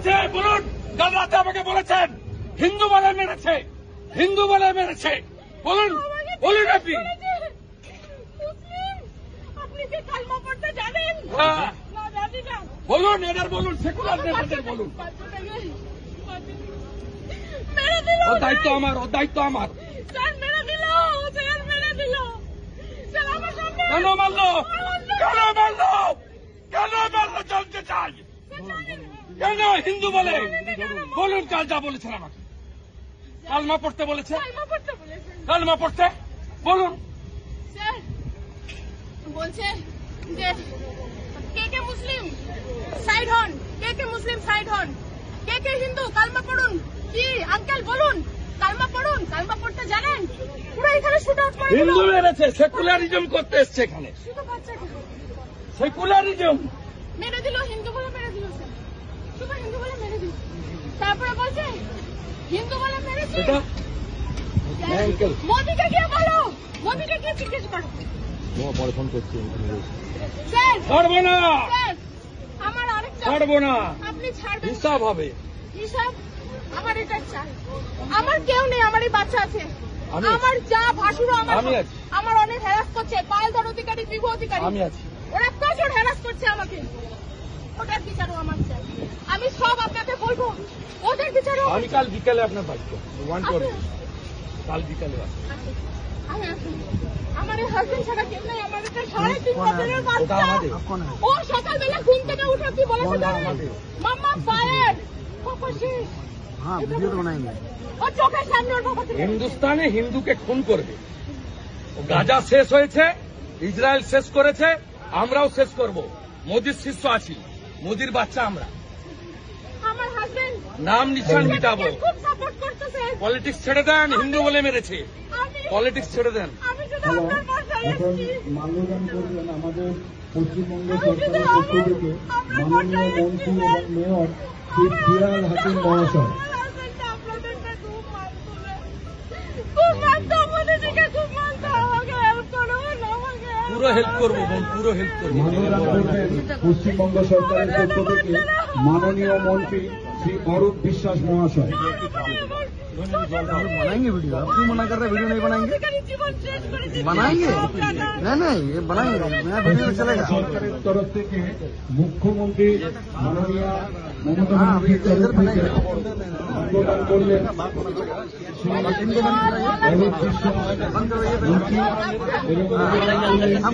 মেরেছে বলুন? কাল রাতে আমাকে বলেছেন হিন্দু বলে মেরেছে, হিন্দু বলে মেরেছে। বলুন, বলুন আপনি। আপনি কি কালমা পড়তে জানেন? হ্যাঁ, না জানি না। বলুন, এদের বলুন, সেকুলার নেতাদের বলুন। মেরে দিল। ওর দায়িত্ব আমার, ওর দায়িত্ব আমার। স্যার মেরে দিল, স্যার মেরে দিল। স্যার আমার সামনে কেন মারলো? কেন মারলো? কেন মারলো জানতে চাই। কেন হিন্দু বলে? বলুন, কাল যা বলেছেন আমাকে। কালমা পড়তে বলেছে, কালমা পড়তে বলেছেন। কালমা পড়তে বলুন। স্যার বলছে যে কে কে মুসলিম সাইড হন, কে কে মুসলিম সাইড হন, কে কে হিন্দু কালমা পড়ুন। কি আঙ্কেল বলুন, কালমা পড়ুন। কালমা পড়তে জানেন? পুরো এখানে শুট আউট করে দিল। হিন্দু মেরেছে, সেকুলারিজম করতে এসছে এখানে। শুধু বাচ্চাকে সেকুলারিজম মেরে দিল, হিন্দু বলে মেরে দিল স্যার, শুধু হিন্দু বলে মেরে দিল। তারপরে বলছে হিন্দু বলে মেরেছে। এটা আঙ্কেল মোদিকে গিয়ে বলো, মোদিকে গিয়ে জিজ্ঞেস করো। পরে ফোন করছি। স্যার ছাড়বো না, স্যার আমার আরেকটা ছাড়বো না, আপনি ছাড়বেন হিসাব হবে। হিসাব আমার এটা চাই। আমার কেউ নেই, আমার এই বাচ্চা আছে। আমি আমার যা ভাসুরও আমি আছি। আমার অনেক হ্যারাস করছে, পায়েলধর অধিকারী, বিভু অধিকারী, আমি আছি। ওরা প্রচুর হ্যারাস করছে আমাকে। ওটার বিচারও আমার চাই। আমি সব আপনাকে বলবো, ওদের বিচারও আমি কাল বিকালে আপনার বাড়িতে ওয়ান করবো, কাল বিকালে আসবো। আমি আসি। আমার এই হাজবেন্ড ছাড়া কেউ নেই। আমার একটা 3.5 বছরের বাচ্চা। আমাদের। ও সকালবেলা ঘুম থেকে উঠে কি বলেছে জানেন? মাম্মা ফায়ার। हाँ वीडियो तो बनाएंगे। ও চোখের সামনে ওর বাবা থেকে হিন্দুস্তানে হিন্দুকে খুন করবে। ও গাজা শেষ হয়েছে, ইসরায়েল শেষ করেছে, আমরাও শেষ করব। মোদির শিষ্য আছি, মোদির বাচ্চা আমরা। আমার হাজবেন্ড নাম নিশান মিটাবো। খুব সাপোর্ট করতেছে। পলিটিক্স ছেড়ে দেন, হিন্দু বলে মেরেছে। আমি পলিটিক্স ছেড়ে দেন। আমি শুধু আপনার বাসায় এখন এসেছি। মাল্যদান করবেন আমাদের পশ্চিমবঙ্গ আমি শুধু সরকারের পক্ষ থেকে আপনার মাননীয় বাসায় মন্ত্রী এসেছি। এবং মেয়র শ্রী ফিয়াল হাকিম মহাশয়। আমার হাজবেন্ড আপনাদেরকে খুব মানতো। খুব মানতো, মোদিজিকে খুব মানতো। আমাকে হেল্প করুন, আমাকে পুরো হেল্প করবো বোন, পুরো হেল্প করবো। মাল্যদান করবেন পশ্চিমবঙ্গ সরকারের পক্ষ থেকে মাননীয় মন্ত্রী শ্রী অরূপ বিশ্বাস মহাশয়। बनाएंगे वीडियो। आप क्यों मना कर रहे हैं? वीडियो नहीं बनाएंगे? बनाएंगे नहीं नहीं ये बनाएंगे। नया वीडियो तो चलेगा। সরকারের তরফ থেকে মুখ্যমন্ত্রী মাননীয় মমতা ব্যানার্জির তরফ থেকে মাল্যদান করলেন শ্রী অরূপ বিশ্বাস মন্ত্রী এবং মাল্যদান করলেন